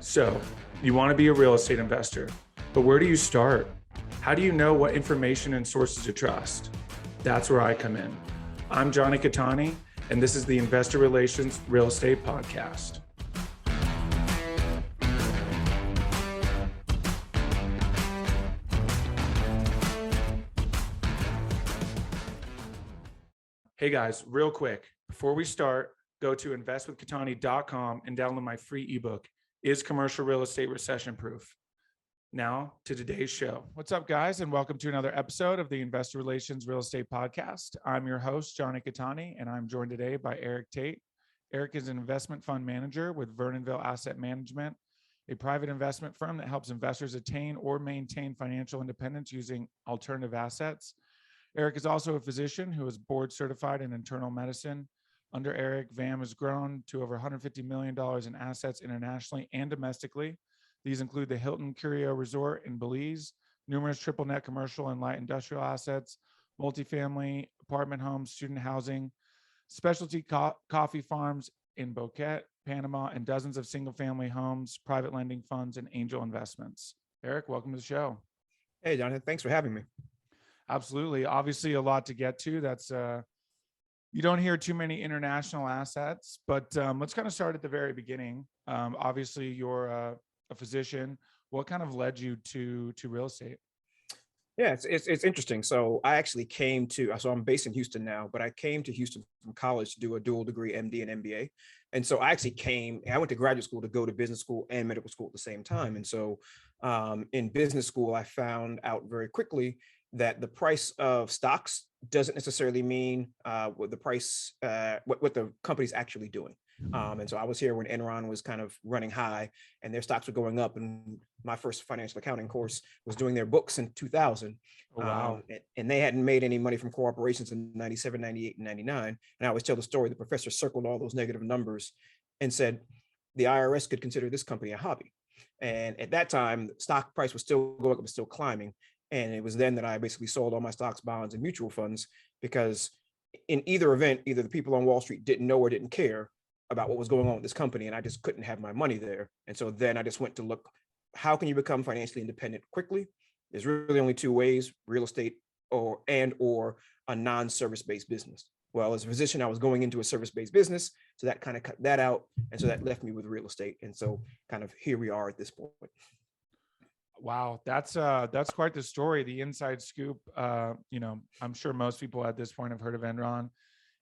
So, you want to be a real estate investor, but where do you start? How do you know what information and sources to trust? That's where I come in. I'm Jonny Cattani, and this is the Investor Relations Real Estate Podcast. Hey guys, real quick, before we start, go to investwithcattani.com and download my free ebook, Is Commercial Real Estate Recession Proof? Now to today's show. What's up, guys, and welcome to another episode of the Investor Relations Real Estate Podcast. I'm your host, Jonny Cattani, and I'm joined today by Eric Tait. Eric is an investment fund manager with Vernonville Asset Management, a private investment firm that helps investors attain or maintain financial independence using alternative assets. Eric is also a physician who is board certified in internal medicine. Under Eric, VAM has grown to over $150 million in assets internationally and domestically. These include the Hilton Curio Resort in Belize, numerous triple net commercial and light industrial assets, multifamily apartment homes, student housing, specialty coffee farms in Boquete, Panama, and dozens of single family homes, private lending funds, and angel investments. Eric, welcome to the show. Hey, Jonathan, thanks for having me. Absolutely. Obviously, a lot to get to. That's you don't hear too many international assets, but let's kind of start at the very beginning. Obviously, you're a physician. What kind of led you to real estate? Yeah, it's interesting. So I actually I'm based in Houston now, but I came to Houston from college to do a dual degree MD and MBA. And so I went to graduate school to go to business school and medical school at the same time. And so in business school, I found out very quickly that the price of stocks doesn't necessarily mean what the company's actually doing. And so I was here when Enron was kind of running high and their stocks were going up. And my first financial accounting course was doing their books in 2000. Oh, wow. And they hadn't made any money from corporations in 97, 98, and 99. And I always tell the story, the professor circled all those negative numbers and said, the IRS could consider this company a hobby. And at that time, the stock price was still going up, it was still climbing. And it was then that I basically sold all my stocks, bonds, and mutual funds, because in either event, either the people on Wall Street didn't know or didn't care about what was going on with this company, and I just couldn't have my money there. And so then I just went to look, how can you become financially independent quickly? There's really only two ways: real estate or a non-service-based business. Well, as a physician, I was going into a service-based business, so that kind of cut that out. And so that left me with real estate. And so kind of here we are at this point. Wow, that's quite the story. The inside scoop. I'm sure most people at this point have heard of Enron.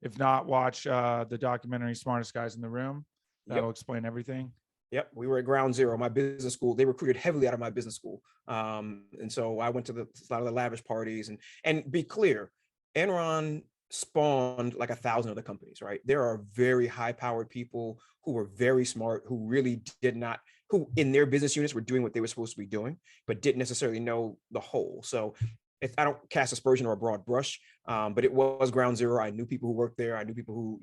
If not, watch the documentary "Smartest Guys in the Room." That'll explain everything. Yep, we were at ground zero. My business school, they recruited heavily out of my business school, and so I went to a lot of the lavish parties. And be clear, Enron spawned like 1,000 other companies. Right, there are very high-powered people who were very smart, who really who in their business units were doing what they were supposed to be doing, but didn't necessarily know the whole. So I don't cast aspersion or a broad brush, but it was ground zero. I knew people who worked there. I knew people who,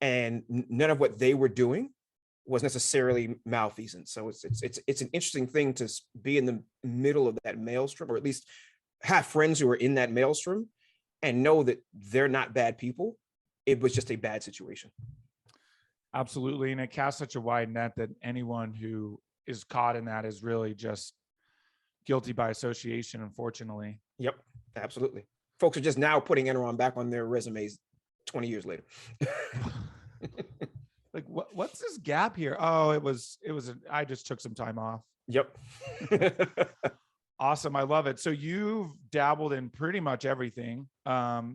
and none of what they were doing was necessarily malfeasance. So it's an interesting thing to be in the middle of that maelstrom, or at least have friends who are in that maelstrom and know that they're not bad people. It was just a bad situation. Absolutely. And it casts such a wide net that anyone who is caught in that is really just guilty by association, unfortunately. Yep, absolutely. Folks are just now putting Enron back on their resumes 20 years later. Like, what's this gap here? Oh, I just took some time off. Yep. Awesome. I love it. So you've dabbled in pretty much everything.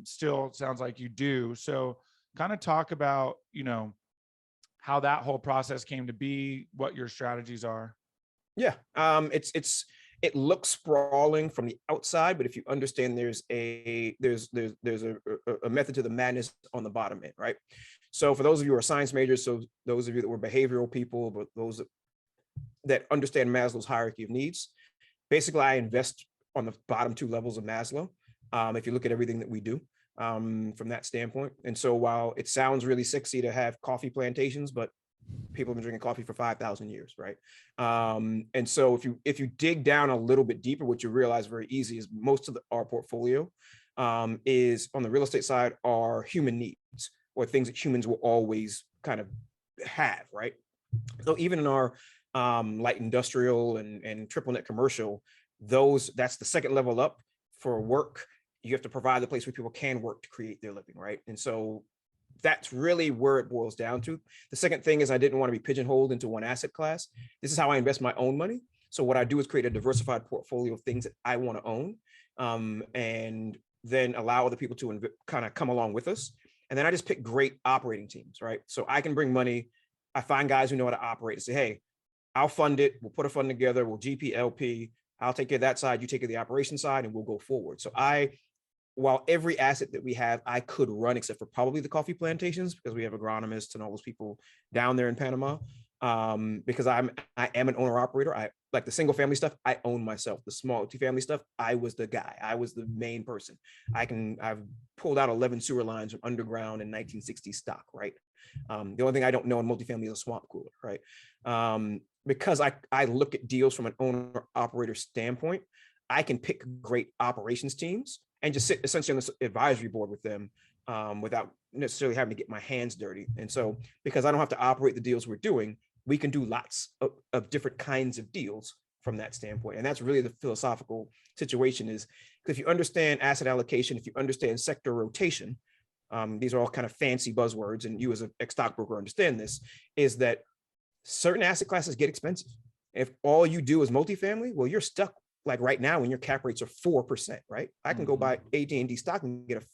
Still sounds like you do. So kind of talk about, how that whole process came to be, what your strategies are. Yeah. It looks sprawling from the outside, but if you understand, there's a method to the madness on the bottom end, right? So for those of you who are science majors, so those of you that were behavioral people, but those that understand Maslow's hierarchy of needs, basically I invest on the bottom two levels of Maslow. If you look at everything that we do from that standpoint. And so while it sounds really sexy to have coffee plantations, but people have been drinking coffee for 5,000 years, right? And so if you dig down a little bit deeper, what you realize very easy is most of our portfolio is on the real estate side are human needs, or things that humans will always kind of have, right? So even in our light industrial and triple net commercial, that's the second level up for work. You have to provide the place where people can work to create their living, right? And so that's really where it boils down to. The second thing is I didn't want to be pigeonholed into one asset class. This is how I invest my own money. So what I do is create a diversified portfolio of things that I want to own, and then allow other people to kind of come along with us. And then I just pick great operating teams, right? So I can bring money. I find guys who know how to operate and say, hey, I'll fund it. We'll put a fund together. We'll GP, LP. I'll take care of that side. You take care of the operation side, and we'll go forward. So while every asset that we have, I could run, except for probably the coffee plantations, because we have agronomists and all those people down there in Panama. Because I am an owner operator. I like the single family stuff. I own myself. The small multifamily stuff, I was the guy. I was the main person. I've pulled out 11 sewer lines from underground in 1960 stock, right? The only thing I don't know in multifamily is a swamp cooler, right? Because I look at deals from an owner operator standpoint, I can pick great operations teams and just sit essentially on this advisory board with them, without necessarily having to get my hands dirty. And so, because I don't have to operate the deals we're doing, we can do lots of different kinds of deals from that standpoint. And that's really the philosophical situation, is if you understand asset allocation, if you understand sector rotation, these are all kind of fancy buzzwords, and you as an ex-stockbroker understand this, is that certain asset classes get expensive. If all you do is multifamily, well, you're stuck. Like right now, when your cap rates are 4%, right? I can go buy AT&T stock and get a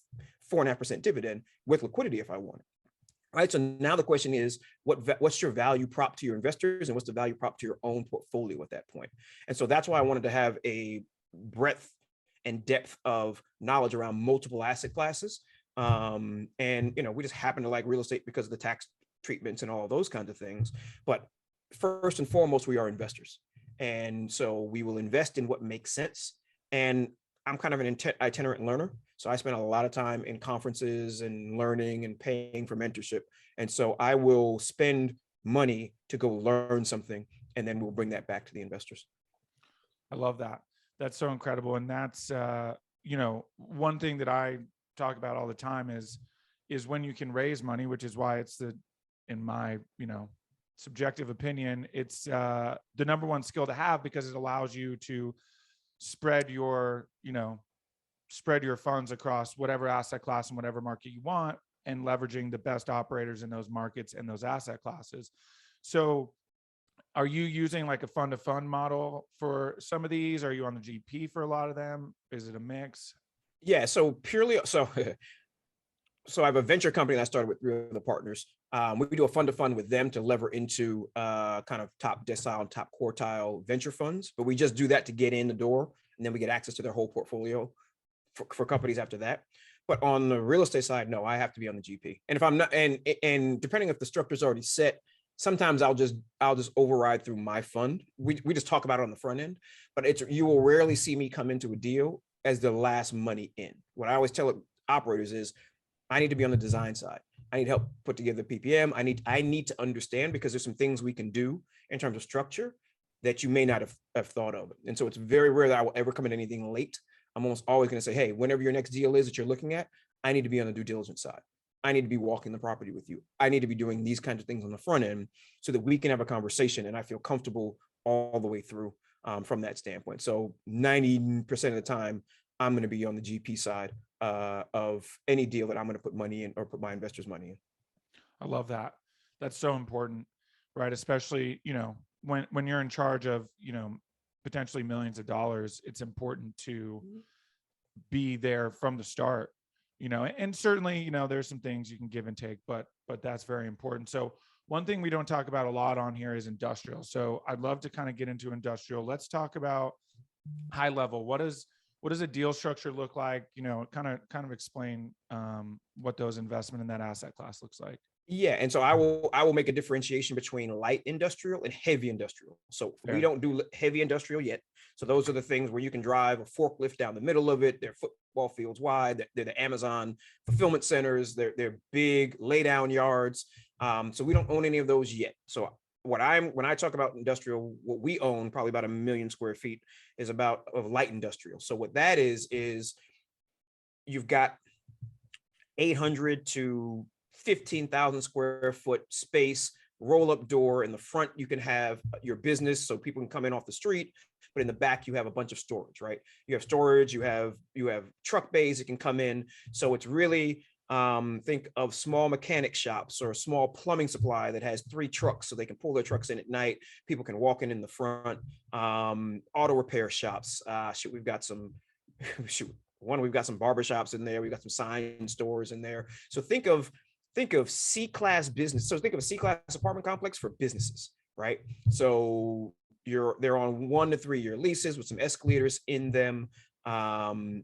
4.5% dividend with liquidity if I want it. Right. So now the question is, what's your value prop to your investors, and what's the value prop to your own portfolio at that point? And so that's why I wanted to have a breadth and depth of knowledge around multiple asset classes. And we just happen to like real estate because of the tax treatments and all those kinds of things. But first and foremost, we are investors. And so we will invest in what makes sense. And I'm kind of an itinerant learner. So I spend a lot of time in conferences and learning and paying for mentorship. And so I will spend money to go learn something, and then we'll bring that back to the investors. I love that. That's so incredible. And that's, one thing that I talk about all the time is when you can raise money, which is why it's in my, subjective opinion, it's the number one skill to have, because it allows you to spread your funds across whatever asset class and whatever market you want, and leveraging the best operators in those markets and those asset classes. So are you using like a fund to fund model for some of these? Are you on the GP for a lot of them? Is it a mix? Yeah. So I have a venture company that I started with 3 other partners. We do a fund to fund with them to lever into kind of top decile and top quartile venture funds, but we just do that to get in the door, and then we get access to their whole portfolio for companies after that. But on the real estate side, no, I have to be on the GP. And if I'm not, and depending if the structure is already set, sometimes I'll just override through my fund. We just talk about it on the front end, but you will rarely see me come into a deal as the last money in. What I always tell operators is, I need to be on the design side. I need help put together the PPM. I need to understand, because there's some things we can do in terms of structure that you may not have thought of. And so it's very rare that I will ever come in anything late. I'm almost always going to say, hey, whenever your next deal is that you're looking at, I need to be on the due diligence side. I need to be walking the property with you. I need to be doing these kinds of things on the front end so that we can have a conversation and I feel comfortable all the way through from that standpoint. So 90% of the time, I'm going to be on the GP side of any deal that I'm going to put money in or put my investors' money in. I love that. That's so important, right? Especially, when you're in charge of, potentially millions of dollars, it's important to be there from the start, and certainly, there's some things you can give and take, but that's very important. So one thing we don't talk about a lot on here is industrial. So I'd love to kind of get into industrial. Let's talk about high level. What does a deal structure look like? Kind of explain what those investment in that asset class looks like. Yeah, and so I will make a differentiation between light industrial and heavy industrial. So we don't do heavy industrial yet. So those are the things where you can drive a forklift down the middle of it. They're football fields wide. They're the Amazon fulfillment centers. They're big lay down yards. So we don't own any of those yet. So when I talk about industrial, what we own, probably about 1 million square feet, is about of light industrial. So what that is you've got 800 to 15,000 square foot space roll up door. In the front, you can have your business so people can come in off the street, but in the back, you have a bunch of storage, right? You have storage, you have truck bays that can come in. So it's really, think of small mechanic shops or a small plumbing supply that has 3 trucks so they can pull their trucks in at night. People can walk in the front. Auto repair shops. We've got some, we've got some barber shops in there. We've got some sign stores in there. So think of C-class business. So think of a C-class apartment complex for businesses, right? So they're on 1 to 3 year leases with some escalators in them. And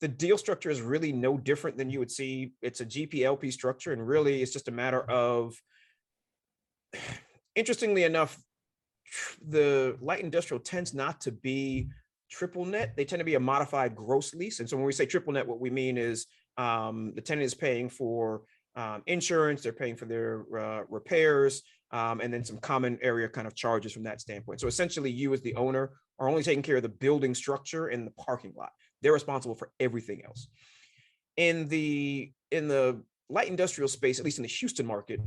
the deal structure is really no different than you would see. It's a GP-LP structure. And really it's just a matter of, interestingly enough, the light industrial tends not to be triple net. They tend to be a modified gross lease. And so when we say triple net, what we mean is the tenant is paying for insurance, they're paying for their repairs, and then some common area kind of charges from that standpoint. So essentially you as the owner are only taking care of the building structure and the parking lot. They're responsible for everything else. In the light industrial space, at least in the Houston market,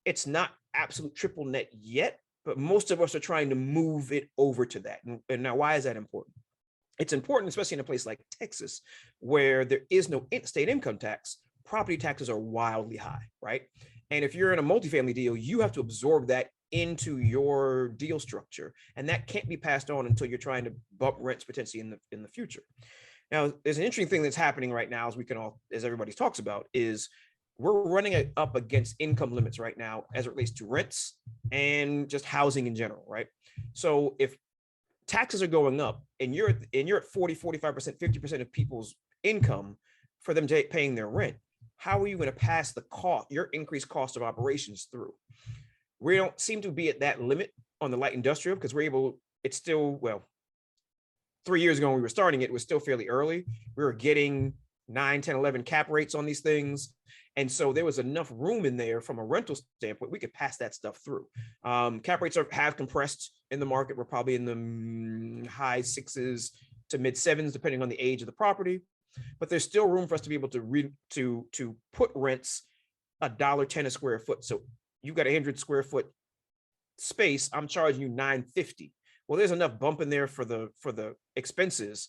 it's not absolute triple net yet, but most of us are trying to move it over to that. And now, why is that important? It's important, especially in a place like Texas, where there is no state income tax. Property taxes are wildly high, right? And if you're in a multifamily deal, you have to absorb that into your deal structure, and that can't be passed on until you're trying to bump rents potentially in the future. Now, there's an interesting thing that's happening right now, as everybody talks about, is we're running it up against income limits right now as it relates to rents and just housing in general, right? So if taxes are going up and you're at 40, 45%, 50% of people's income for them paying their rent, how are you going to pass your increased cost of operations through? We don't seem to be at that limit on the light industrial because it's still, 3 years ago when we were starting it was still fairly early. We were getting 9, 10, 11 cap rates on these things. And so there was enough room in there from a rental standpoint, we could pass that stuff through. Cap rates have compressed in the market. We're probably in the high 6s to mid 7s, depending on the age of the property. But there's still room for us to be able to put rents $1.10 a square foot. So you've got 100 square foot space. I'm charging you $9.50. Well, there's enough bump in there for the expenses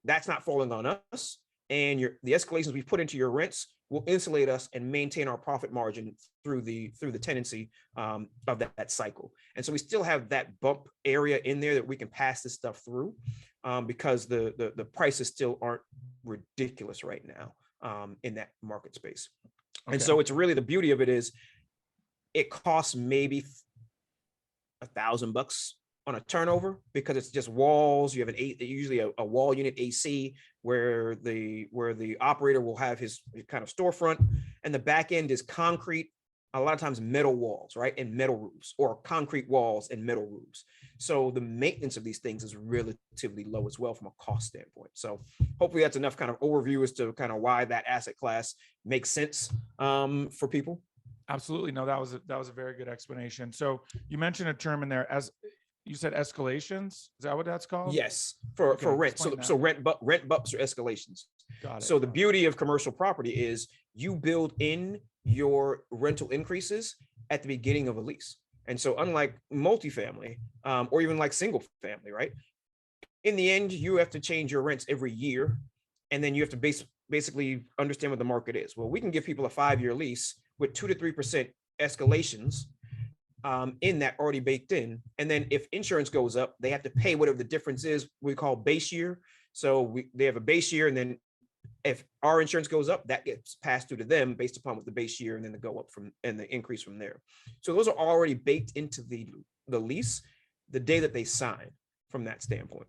that's not falling on us. And the escalations we've put into your rents will insulate us and maintain our profit margin through the tenancy of that cycle. And so we still have that bump area in there that we can pass this stuff through because the prices still aren't ridiculous right now in that market space. Okay. And so it's really, the beauty of it is it costs maybe $1,000 on a turnover because it's just walls. You have usually a wall unit AC where the operator will have his kind of storefront, and the back end is concrete, a lot of times metal walls, right? And metal roofs, or concrete walls and metal roofs. So the maintenance of these things is relatively low as well from a cost standpoint. So hopefully that's enough kind of overview as to kind of why that asset class makes sense for people. Absolutely. No, that was a very good explanation. So you mentioned a term in there, as you said, escalations. Is that what that's called? Yes, for rent. So rent bumps or escalations. Got it. So the beauty of commercial property is you build in your rental increases at the beginning of a lease. And so unlike multifamily or even like single family, right? In the end, you have to change your rents every year. And then you have to basically understand what the market is. Well, we can give people a 5-year lease with 2 to 3% escalations in that already baked in. And then if insurance goes up, they have to pay whatever the difference is, we call base year. So they have a base year, and then if our insurance goes up, that gets passed through to them based upon what the base year, and then the go up and the increase from there. So those are already baked into the lease the day that they sign from that standpoint.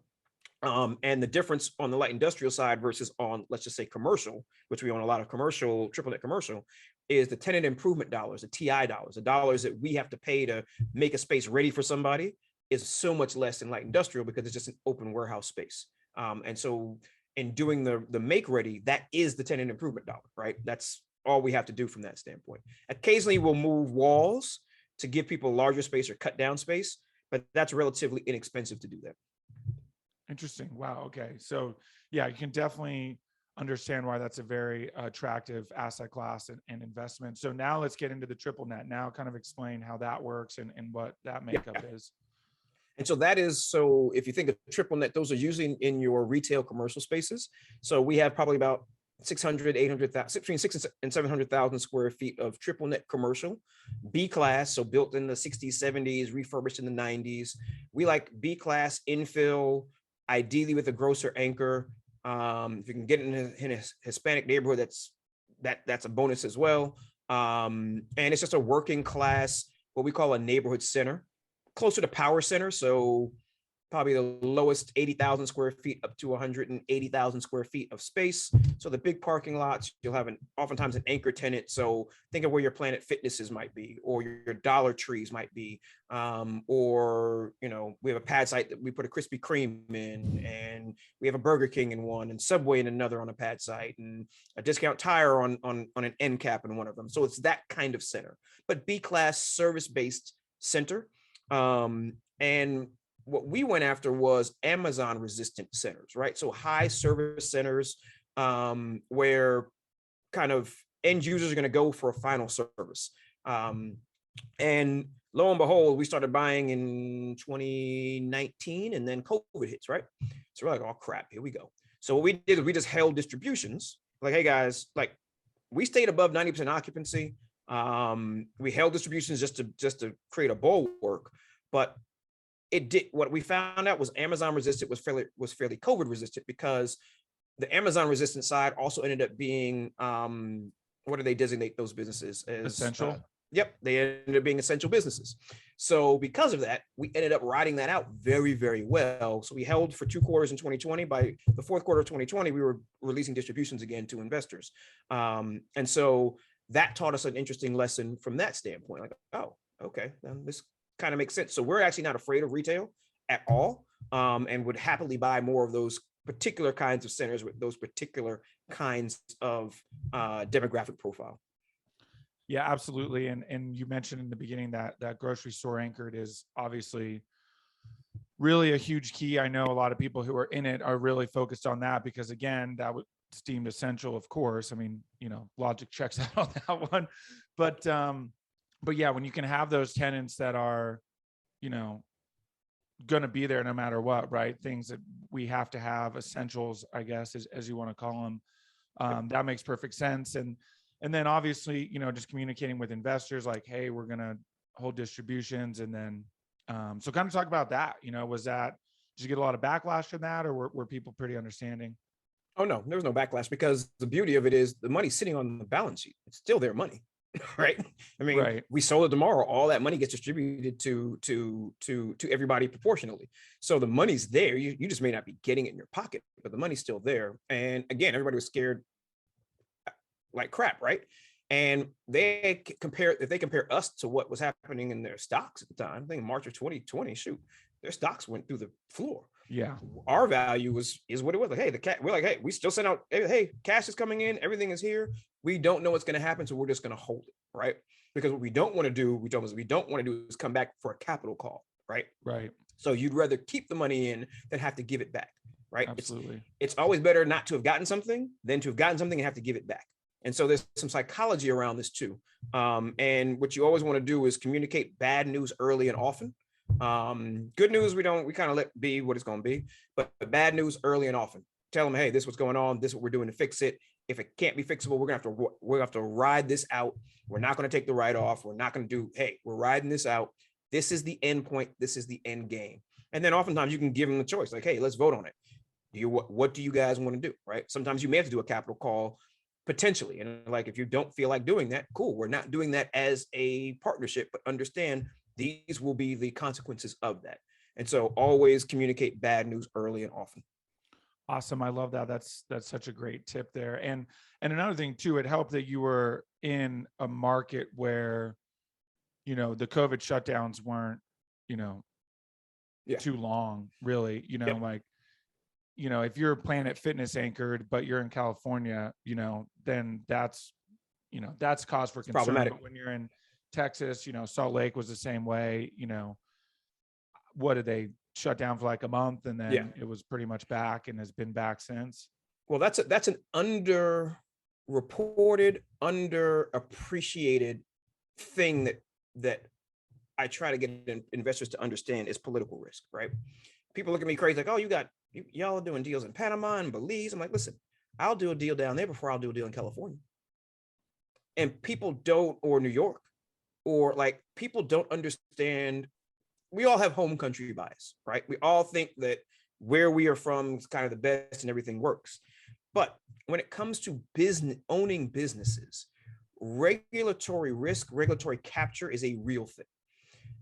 And the difference on the light industrial side versus on, let's just say, commercial, which we own a lot of commercial, triple net commercial, is the tenant improvement dollars, the TI dollars, the dollars that we have to pay to make a space ready for somebody is so much less than light industrial because it's just an open warehouse space. And so in doing the make ready, that is the tenant improvement dollar, right? That's all we have to do from that standpoint. Occasionally we'll move walls to give people larger space or cut down space, but that's relatively inexpensive to do that. Interesting. Wow. Okay. So yeah, you can definitely understand why that's a very attractive asset class and investment. So now let's get into the triple net. Now kind of explain how that works and what that makeup is. And so that is, so if you think of triple net, those are usually in your retail commercial spaces. So we have probably about 600, 800,000, between 6 and 700,000 square feet of triple net commercial, B class, so built in the 60s, 70s, refurbished in the 90s. We like B class infill, ideally with a grocer anchor. If you can get in a Hispanic neighborhood, that's a bonus as well. And it's just a working class, what we call a neighborhood center, closer to power center. So probably the lowest 80,000 square feet up to 180,000 square feet of space. So the big parking lots, you'll have oftentimes an anchor tenant. So think of where your Planet Fitnesses might be, or your Dollar Trees might be, or, we have a pad site that we put a Krispy Kreme in, and we have a Burger King in one, and Subway in another on a pad site, and a Discount Tire on an end cap in one of them. So it's that kind of center, but B-class service-based center. And what we went after was Amazon resistant centers, right? So high service centers, where kind of end users are going to go for a final service. And lo and behold, we started buying in 2019, and then COVID hits, right? So we're like, oh crap, here we go. So what we did is we just held distributions. Like, hey guys, like we stayed above 90% occupancy. We held distributions just to create a bulwark, but what we found out was Amazon resistant was fairly COVID resistant, because the Amazon resistant side also ended up being, what do they designate those businesses as? Essential. Yep, they ended up being essential businesses. So because of that, we ended up riding that out very, very well. So we held for 2 quarters in 2020. By the 4th quarter of 2020, we were releasing distributions again to investors. And so that taught us an interesting lesson from that standpoint. Like, oh, okay, this kind of makes sense. So we're actually not afraid of retail at all, and would happily buy more of those particular kinds of centers with those particular kinds of demographic profile. Yeah, absolutely. And you mentioned in the beginning that grocery store anchored is obviously really a huge key. I know a lot of people who are in it are really focused on that, because again, that was deemed essential, of course. I mean, logic checks out on that one. But yeah, when you can have those tenants that are, going to be there no matter what, right? Things that we have to have, essentials, I guess, as you want to call them. That makes perfect sense. And then obviously, just communicating with investors like, hey, we're going to hold distributions. And then, so kind of talk about that, did you get a lot of backlash from that, or were people pretty understanding? Oh no, there was no backlash, because the beauty of it is the money's sitting on the balance sheet. It's still their money, right? I mean, right. We sold it tomorrow. All that money gets distributed to everybody proportionally. So the money's there. You just may not be getting it in your pocket, but the money's still there. And again, everybody was scared like crap, right? And if they compare us to what was happening in their stocks at the time, I think in March of 2020, shoot, their stocks went through the floor. Yeah. Our value is what it was. Like, hey, we're like, hey, we still sent out, hey, cash is coming in, everything is here. We don't know what's going to happen, so we're just going to hold it, right? Because what we don't want to do, is come back for a capital call, right? Right. So you'd rather keep the money in than have to give it back, right? Absolutely. It's always better not to have gotten something than to have gotten something and have to give it back. And so there's some psychology around this too. And what you always want to do is communicate bad news early and often. Good news, we kind of let be what it's going to be, but bad news early and often. Tell them, hey, this is what's going on. This is what we're doing to fix it. If it can't be fixable, we're going to have to ride this out. We're not going to take the write off. We're not going to do, hey, we're riding this out. This is the end point. This is the end game. And then oftentimes you can give them the choice. Like, hey, let's vote on it. What do you guys want to do? Right. Sometimes you may have to do a capital call potentially. And like, if you don't feel like doing that, cool. We're not doing that as a partnership, but understand these will be the consequences of that. And so always communicate bad news early and often. Awesome. I love that. That's such a great tip there. And another thing too, it helped that you were in a market where, the COVID shutdowns weren't, too long, really, like, if you're Planet Fitness anchored, but you're in California, then that's cause for concern. Problematic. But when you're in Texas, Salt Lake was the same way, what did they shut down for like a month, and then it was pretty much back and has been back since? Well, that's an underreported, underappreciated thing that I try to get investors to understand is political risk, right? People look at me crazy, like, oh, y'all are doing deals in Panama and Belize. I'm like, listen, I'll do a deal down there before I'll do a deal in California. And people don't, or New York, or like people don't understand. We all have home country bias, right? We all think that where we are from is kind of the best and everything works. But when it comes to owning businesses, regulatory risk, regulatory capture is a real thing.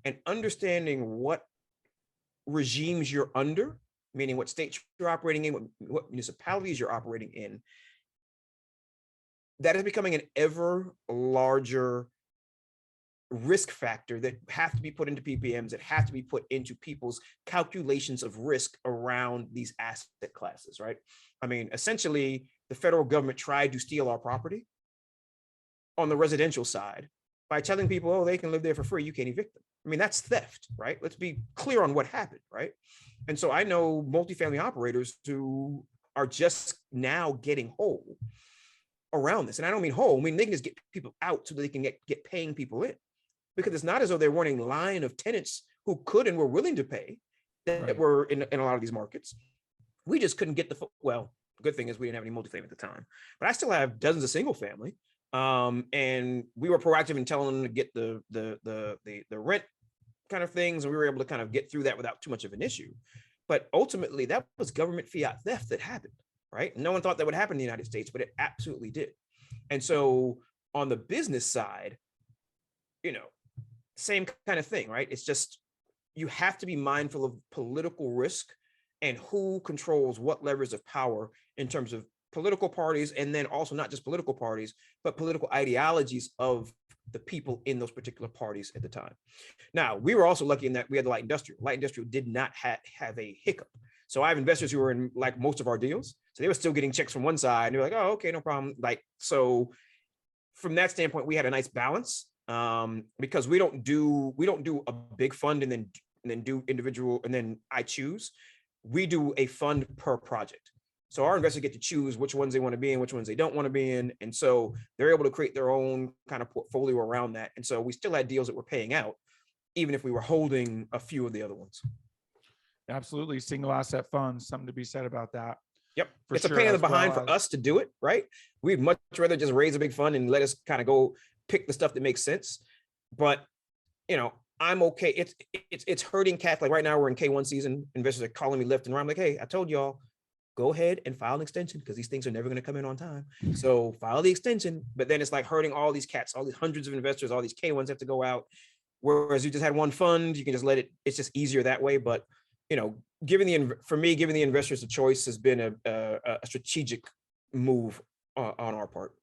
And understanding what regimes you're under, meaning what states you're operating in, what municipalities you're operating in, that is becoming an ever larger risk factor that have to be put into PPMs, that have to be put into people's calculations of risk around these asset classes, right? I mean, essentially, the federal government tried to steal our property on the residential side by telling people, oh, they can live there for free, you can't evict them. I mean, that's theft, right? Let's be clear on what happened, right? And so I know multifamily operators who are just now getting whole around this. And I don't mean whole, I mean, they can just get people out so that they can get paying people in. Because it's not as though they're running line of tenants who could and were willing to pay that were in a lot of these markets. We just couldn't get well, the good thing is we didn't have any multifamily at the time, but I still have dozens of single family. And we were proactive in telling them to get the rent kind of things. And we were able to kind of get through that without too much of an issue. But ultimately that was government fiat theft that happened, right? No one thought that would happen in the United States, but it absolutely did. And so on the business side, same kind of thing, right? It's just, you have to be mindful of political risk and who controls what levers of power in terms of political parties, and then also not just political parties, but political ideologies of the people in those particular parties at the time. Now, we were also lucky in that we had the light industrial. Light industrial did not have a hiccup. So I have investors who were in like most of our deals. So they were still getting checks from one side. And they were like, oh, okay, no problem. Like, so from that standpoint, we had a nice balance. Because we don't do a big fund and then do individual and then I choose. We do a fund per project. So our investors get to choose which ones they want to be in, which ones they don't want to be in. And so they're able to create their own kind of portfolio around that. And so we still had deals that were paying out, even if we were holding a few of the other ones. Absolutely. Single asset funds, something to be said about that. Yep. It's a pain in the behind for us to do it, right? We'd much rather just raise a big fund and let us kind of go pick the stuff that makes sense. But, I'm okay. It's hurting cats. Like right now we're in K1 season. Investors are calling me left and right. I'm like, hey, I told y'all, go ahead and file an extension because these things are never going to come in on time. So file the extension, but then it's like hurting all these cats, all these hundreds of investors, all these K1s have to go out. Whereas you just had one fund, you can just let it, it's just easier that way. But, giving the investors a choice has been a strategic move on our part.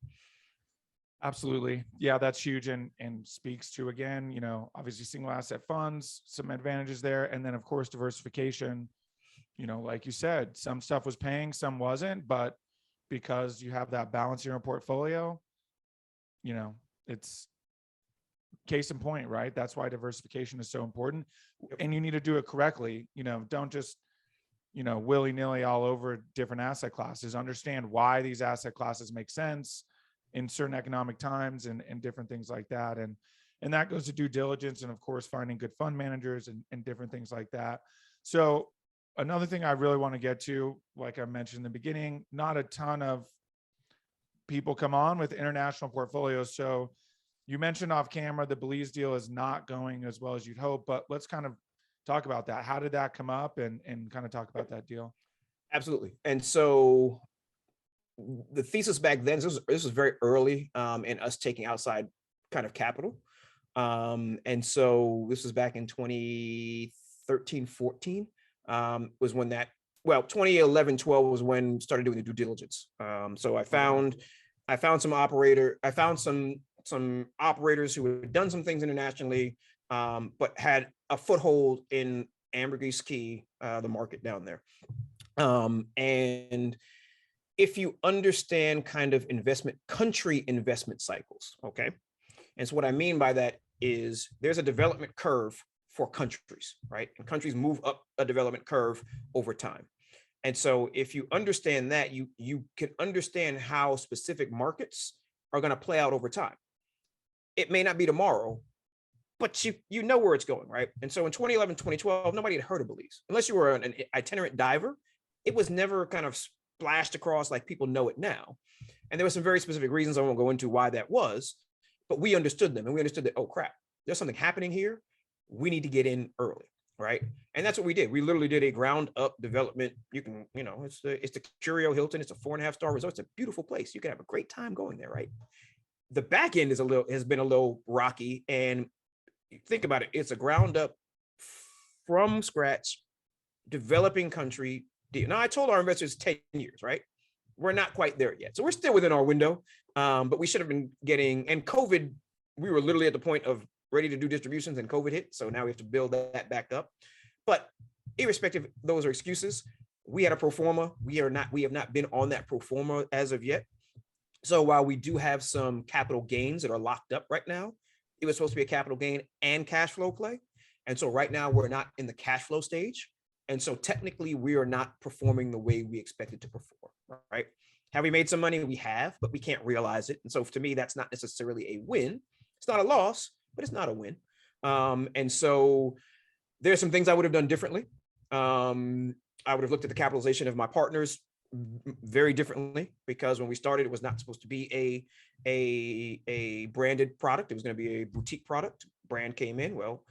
Absolutely. Yeah, that's huge and speaks to, again, obviously single asset funds, some advantages there. And then of course, diversification, like you said, some stuff was paying, some wasn't, but because you have that balance in your portfolio, it's case in point, right? That's why diversification is so important. And you need to do it correctly. Don't just, willy-nilly all over different asset classes. Understand why these asset classes make sense in certain economic times and different things like that. And that goes to due diligence and of course, finding good fund managers and different things like that. So another thing I really want to get to, like I mentioned in the beginning, not a ton of people come on with international portfolios. So you mentioned off camera, the Belize deal is not going as well as you'd hope, but let's kind of talk about that. How did that come up and kind of talk about that deal? Absolutely. And so the thesis back then, this was very early in us taking outside kind of capital. And so this was back in 2013, 14 was when 2011, 12 was when started doing the due diligence. So I found some operators who had done some things internationally, but had a foothold in Ambergris Key, the market down there. And if you understand kind of country investment cycles, okay? And so what I mean by that is there's a development curve for countries, right? And countries move up a development curve over time. And so if you understand that, you can understand how specific markets are going to play out over time. It may not be tomorrow, but you know where it's going, right? And so in 2011, 2012, nobody had heard of Belize. Unless you were an itinerant diver, it was never kind of splashed across like people know it now. And there were some very specific reasons I won't go into why that was, but we understood them, and we understood that, oh crap, there's something happening here. We need to get in early, right? And that's what we did. We literally did a ground up development. You can, it's the Curio Hilton. It's a 4.5-star resort. It's a beautiful place. You can have a great time going there, right? The back end has been a little rocky, and think about it. It's a ground up from scratch developing country deal. Now I told our investors 10 years, right? We're not quite there yet. So we're still within our window, but we should have been getting, and COVID, we were literally at the point of ready to do distributions and COVID hit. So now we have to build that back up. But irrespective, those are excuses. We had a pro forma. We have not been on that pro forma as of yet. So while we do have some capital gains that are locked up right now, it was supposed to be a capital gain and cash flow play. And so right now we're not in the cash flow stage. And so technically we are not performing the way we expected to perform, right? Have we made some money? We have, but we can't realize it. And so to me, that's not necessarily a win. It's not a loss, but it's not a win. And so there's some things I would have done differently. I would have looked at the capitalization of my partners very differently, because when we started, it was not supposed to be a branded product. It was going to be a boutique product. Brand came in. Well,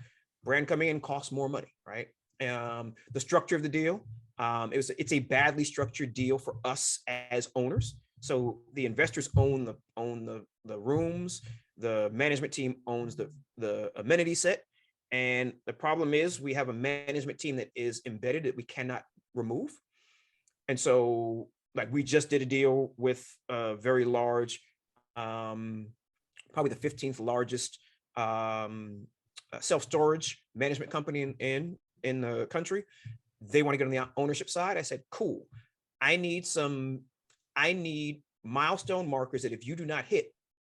brand coming in costs more money, right? The structure of the deal, it's a badly structured deal for us as owners. So the investors own the rooms, the management team owns the amenity set. And the problem is we have a management team that is embedded that we cannot remove. And so like we just did a deal with a very large, probably the 15th largest self-storage management company in the country. They want to get on the ownership side. I said, cool. I need milestone markers that if you do not hit,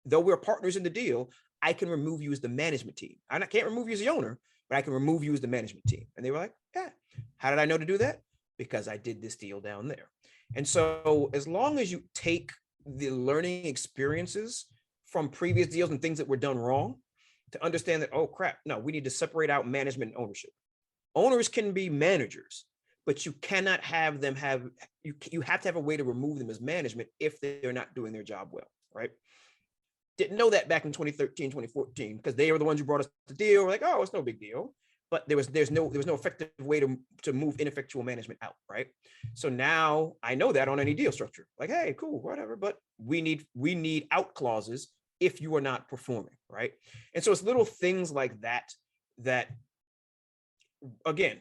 though we're partners in the deal, I can remove you as the management team. I can't remove you as the owner, but I can remove you as the management team. And they were like, yeah. How did I know to do that? Because I did this deal down there. And so as long as you take the learning experiences from previous deals and things that were done wrong to understand that, oh crap, no, we need to separate out management and ownership. Owners can be managers, but you cannot have them you have to have a way to remove them as management if they're not doing their job well, right? Didn't know that back in 2013, 2014, because they were the ones who brought us the deal. We're like, oh, it's no big deal. But there was no effective way to move ineffectual management out, right? So now I know that on any deal structure, like, hey, cool, whatever. But we need out clauses if you are not performing, right? And so it's little things like that again,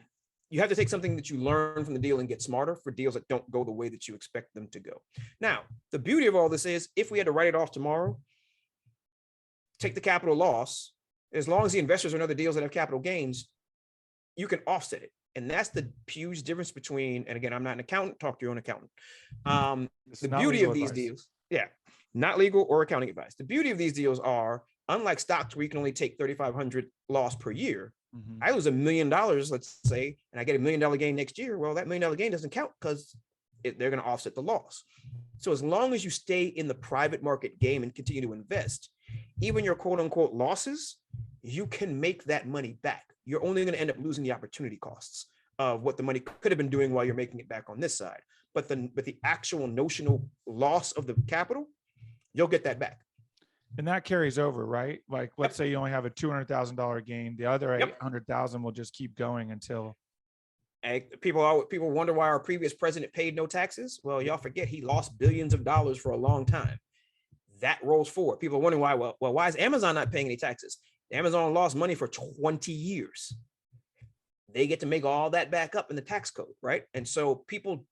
you have to take something that you learn from the deal and get smarter for deals that don't go the way that you expect them to go. Now, the beauty of all this is if we had to write it off tomorrow, take the capital loss, as long as the investors are in other deals that have capital gains, you can offset it. And that's the huge difference between, and again, I'm not an accountant, talk to your own accountant. The beauty of these deals, not legal or accounting advice. The beauty of these deals are, unlike stocks where you can only take 3,500 loss per year, I lose $1 million, let's say, and I get $1 million gain next year. Well, that $1 million gain doesn't count because they're going to offset the loss. So as long as you stay in the private market game and continue to invest, even your quote unquote losses, you can make that money back. You're only going to end up losing the opportunity costs of what the money could have been doing while you're making it back on this side. But the actual notional loss of the capital, you'll get that back. And that carries over, right? Like, let's say you only have a $200,000 gain. The other 800,000 will just keep going until. And people wonder why our previous president paid no taxes. Well, y'all forget he lost billions of dollars for a long time. That rolls forward. People are wondering why. Well, why is Amazon not paying any taxes? Amazon lost money for 20 years. They get to make all that back up in the tax code, right? And so people,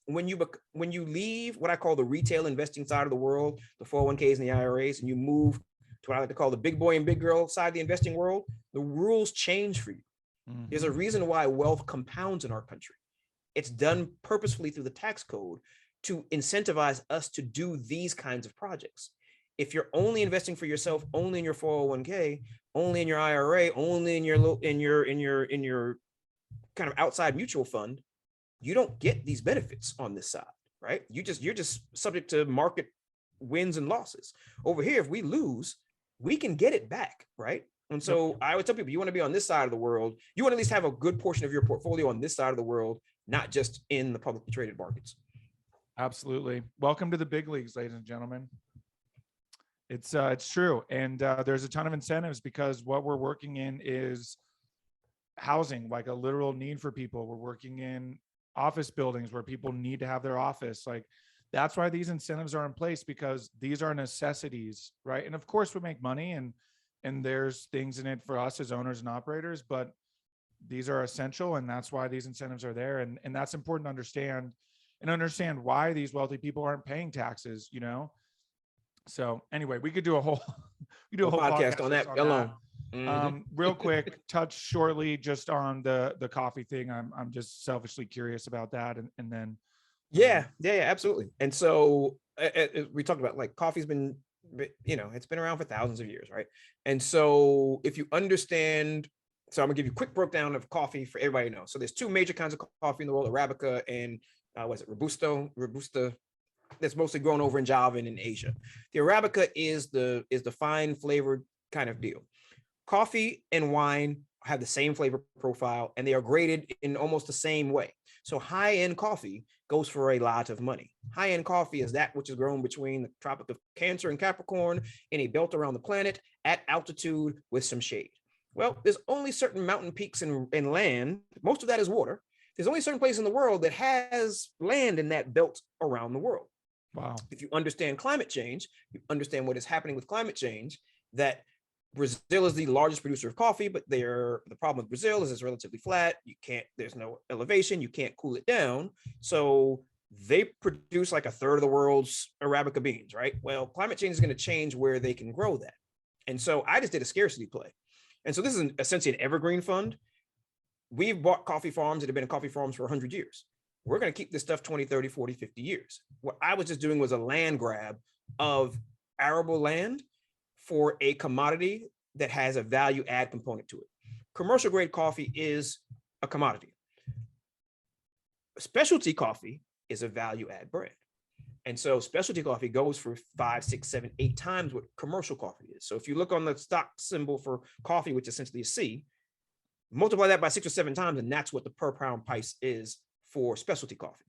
when you leave what I call the retail investing side of the world, the 401ks and the IRAs, and you move to what I like to call the big boy and big girl side of the investing world, the rules change for you. Mm-hmm. There's a reason why wealth compounds in our country. It's done purposefully through the tax code to incentivize us to do these kinds of projects. If you're only investing for yourself, only in your 401k, only in your IRA, only in your kind of outside mutual fund, you don't get these benefits on this side, right? You're just subject to market wins and losses. Over here, if we lose, we can get it back, right? And so I would tell people, you want to be on this side of the world, you want to at least have a good portion of your portfolio on this side of the world, not just in the publicly traded markets. Absolutely. Welcome to the big leagues, ladies and gentlemen. It's true. And there's a ton of incentives because what we're working in is housing, like a literal need for people. We're working in office buildings where people need to have their office. Like that's why these incentives are in place, because these are necessities, right? And of course we make money and there's things in it for us as owners and operators, but these are essential. And that's why these incentives are there. And that's important to understand why these wealthy people aren't paying taxes, you know? So anyway, we could do a whole podcast on that alone. Real quick, touch shortly just on the coffee thing. I'm just selfishly curious about that. And then. Yeah, absolutely. And so we talked about like coffee's been, it's been around for thousands of years, right? And so if you understand, so I'm gonna give you a quick breakdown of coffee for everybody to know. So there's two major kinds of coffee in the world, Arabica and Robusta. That's mostly grown over in Java and in Asia. The Arabica is the fine flavored kind of deal. Coffee and wine have the same flavor profile and they are graded in almost the same way. So high-end coffee goes for a lot of money. High-end coffee is that which is grown between the Tropic of Cancer and Capricorn in a belt around the planet at altitude with some shade. Well, there's only certain mountain peaks and land. Most of that is water. There's only certain places in the world that has land in that belt around the world. Wow. If you understand climate change, you understand what is happening with climate change, that Brazil is the largest producer of coffee, but the problem with Brazil is it's relatively flat. There's no elevation, you can't cool it down. So they produce like a third of the world's Arabica beans, right? Well, climate change is going to change where they can grow that. And so I just did a scarcity play. And so this is essentially an evergreen fund. We've bought coffee farms that have been in coffee farms for 100 years. We're going to keep this stuff 20, 30, 40, 50 years. What I was just doing was a land grab of arable land for a commodity that has a value add component to it. Commercial grade coffee is a commodity. Specialty coffee is a value add brand. And so specialty coffee goes for 5, 6, 7, 8 times what commercial coffee is. So if you look on the stock symbol for coffee, which essentially is C, multiply that by 6 or 7 times, and that's what the per pound price is for specialty coffee.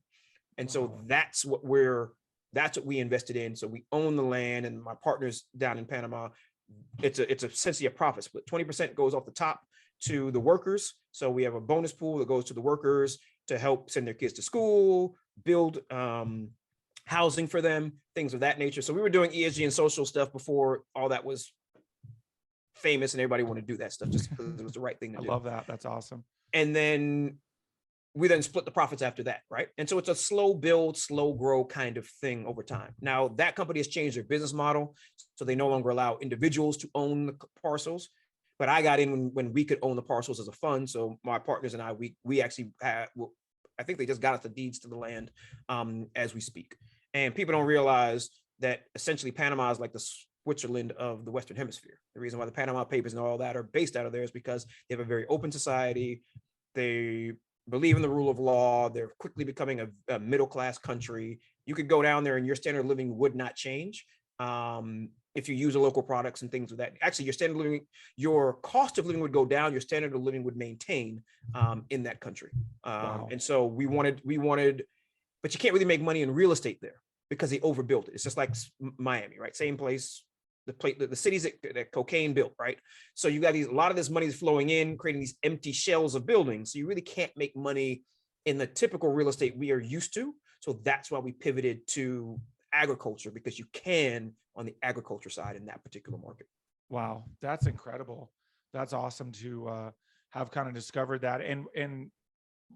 And so that's what we invested in. So we own the land, and my partners down in Panama, it's essentially a profit split. 20% goes off the top to the workers. So we have a bonus pool that goes to the workers to help send their kids to school, build housing for them, things of that nature. So we were doing ESG and social stuff before all that was famous and everybody wanted to do that stuff just because it was the right thing to do. I love that. That's awesome. And then we then split the profits after that, right? And so it's a slow build, slow grow kind of thing over time. Now that company has changed their business model, so they no longer allow individuals to own the parcels. But I got in when we could own the parcels as a fund. So my partners and I, we actually had, I think they just got us the deeds to the land as we speak. And people don't realize that essentially Panama is like the Switzerland of the Western Hemisphere. The reason why the Panama Papers and all that are based out of there is because they have a very open society. They believe in the rule of law. They're quickly becoming a middle-class country. You could go down there and your standard of living would not change if you use the local products and things of that. Actually, your cost of living would go down. Your standard of living would maintain in that country. Wow. And so we wanted, but you can't really make money in real estate there because they overbuilt it. It's just like Miami, right? Same place. The cities that cocaine built, right? So you got a lot of this money is flowing in, creating these empty shells of buildings. So you really can't make money in the typical real estate we are used to. So that's why we pivoted to agriculture, because you can on the agriculture side in that particular market. Wow, that's incredible. That's awesome to have kind of discovered that. And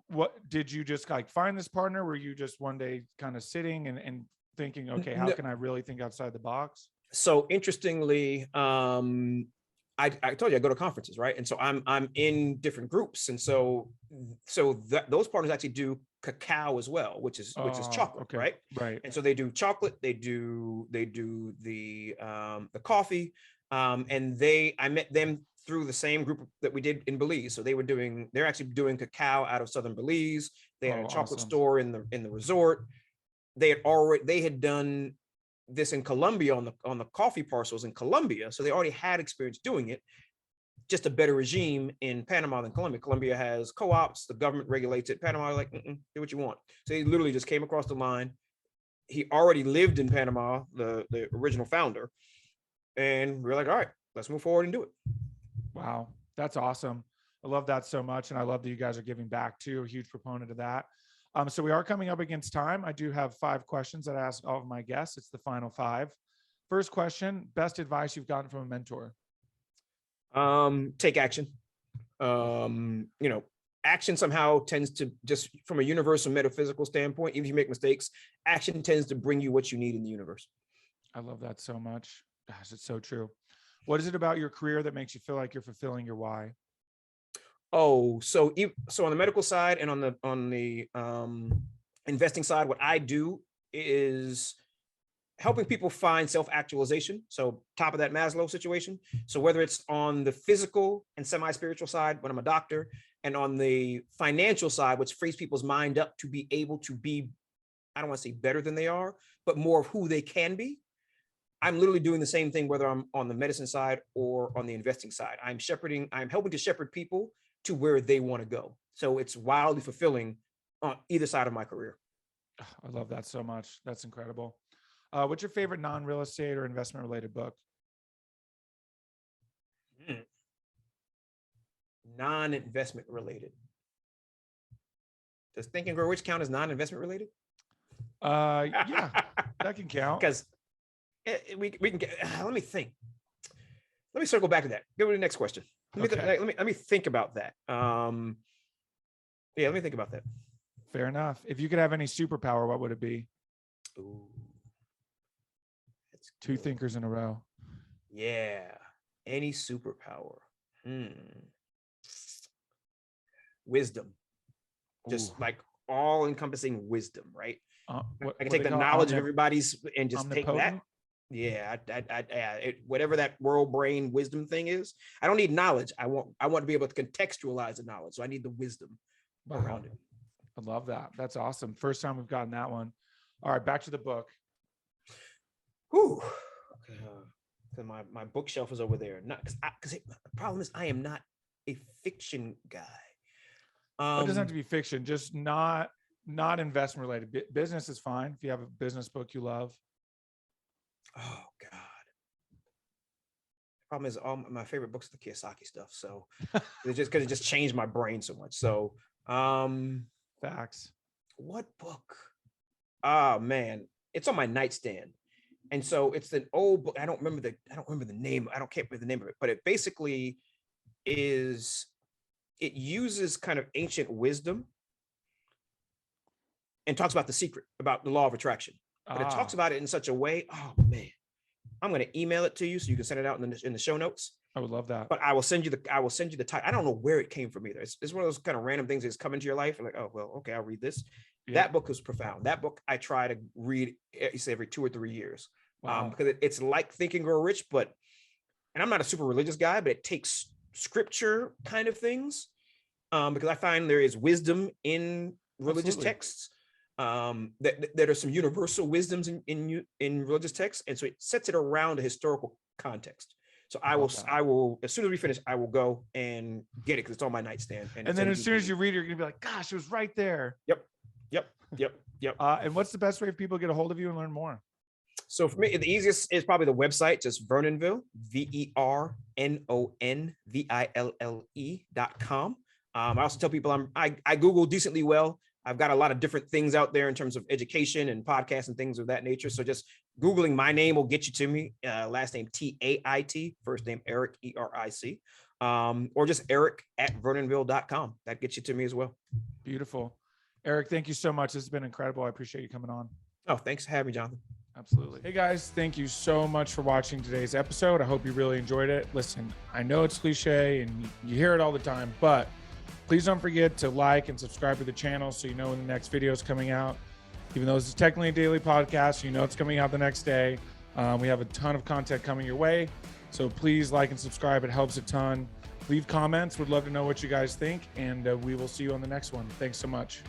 what did you just like find this partner? Were you just one day kind of sitting and thinking, okay, how can I really think outside the box? So interestingly, I told you I go to conferences, right? And so I'm in different groups, and so those partners actually do cacao as well, which is chocolate, okay. Right. And so they do chocolate, they do the coffee, and I met them through the same group that we did in Belize. So they're actually doing cacao out of southern Belize. They had a chocolate store in the resort. They had done this in Colombia on the coffee parcels in Colombia. So they already had experience doing it, just a better regime in Panama than Colombia. Colombia has co-ops, the government regulates it. Panama, like, do what you want. So he literally just came across the line. He already lived in Panama, the original founder. And we're like, all right, let's move forward and do it. Wow, that's awesome. I love that so much. And I love that you guys are giving back too. A huge proponent of that. So we are coming up against time. I do have 5 questions that I ask all of my guests. It's the final 5. First question, best advice you've gotten from a mentor? Take action. Action somehow tends to, just from a universal metaphysical standpoint, even if you make mistakes, action tends to bring you what you need in the universe. I love that so much. Gosh, it's so true. What is it about your career that makes you feel like you're fulfilling your why? Oh, so on the medical side and on the investing side, what I do is helping people find self-actualization. So top of that Maslow situation. So whether it's on the physical and semi-spiritual side, when I'm a doctor, and on the financial side, which frees people's mind up to be able to be, I don't want to say better than they are, but more of who they can be. I'm literally doing the same thing, whether I'm on the medicine side or on the investing side. I'm helping to shepherd people to where they want to go. So it's wildly fulfilling on either side of my career. I love that so much. That's incredible. What's your favorite non-real estate or investment related book? Non-investment related. Does Think and Grow Rich count as non-investment related? Yeah, that can count. Because we can get, let me think. Let me circle back to that. Go to the next question. Let me think about that. Let me think about that. Fair enough. If you could have any superpower, what would it be? Ooh, that's 2 thinkers in a row. Yeah. Any superpower. Wisdom. Just like all encompassing wisdom, right? I can take the knowledge of everybody's and just take that. Yeah, whatever that world brain wisdom thing is. I don't need knowledge. I want to be able to contextualize the knowledge. So I need the wisdom around it. I love that. That's awesome. First time we've gotten that one. All right, back to the book. Whew. My bookshelf is over there. Not because the problem is I am not a fiction guy. It doesn't have to be fiction, just not investment related. Business is fine if you have a business book you love. Oh God. The problem is all my favorite books are the Kiyosaki stuff. So it's just because it just changed my brain so much. So facts. What book? Oh man, it's on my nightstand. And so it's an old book. I don't remember the name. Can't remember the name of it, but it basically it uses kind of ancient wisdom and talks about The Secret, about the law of attraction. But it talks about it in such a way. Oh man, I'm going to email it to you so you can send it out in the show notes. I would love that. But I will send you the title. I don't know where it came from either. It's one of those kind of random things that's come into your life. Like, oh well, okay, I'll read this. Yeah. That book was profound. That book I try to read every 2 or 3 years. Wow. Because it's like Think and Grow Rich, and I'm not a super religious guy, but it takes scripture kind of things. Because I find there is wisdom in religious texts. That are some universal wisdoms in religious texts, and so it sets it around a historical context. So I will as soon as we finish, I will go and get it because it's on my nightstand. And then as soon as you read it, you're gonna be like, "Gosh, it was right there." Yep. And what's the best way for people to get a hold of you and learn more? So for me, the easiest is probably the website, just Vernonville, VERNONVILLE.com. I also tell people I Google decently well. I've got a lot of different things out there in terms of education and podcasts and things of that nature. So just Googling my name will get you to me. Last name Tait, first name Eric, ERIC, or just Eric@Vernonville.com. That gets you to me as well. Beautiful. Eric, thank you so much. This has been incredible. I appreciate you coming on. Oh, thanks for having me, Jonathan. Absolutely. Hey guys, thank you so much for watching today's episode. I hope you really enjoyed it. Listen, I know it's cliche and you hear it all the time, but please don't forget to like and subscribe to the channel so you know when the next video is coming out. Even though this is technically a daily podcast, you know it's coming out the next day. We have a ton of content coming your way. So please like and subscribe. It helps a ton. Leave comments. Would love to know what you guys think. And we will see you on the next one. Thanks so much.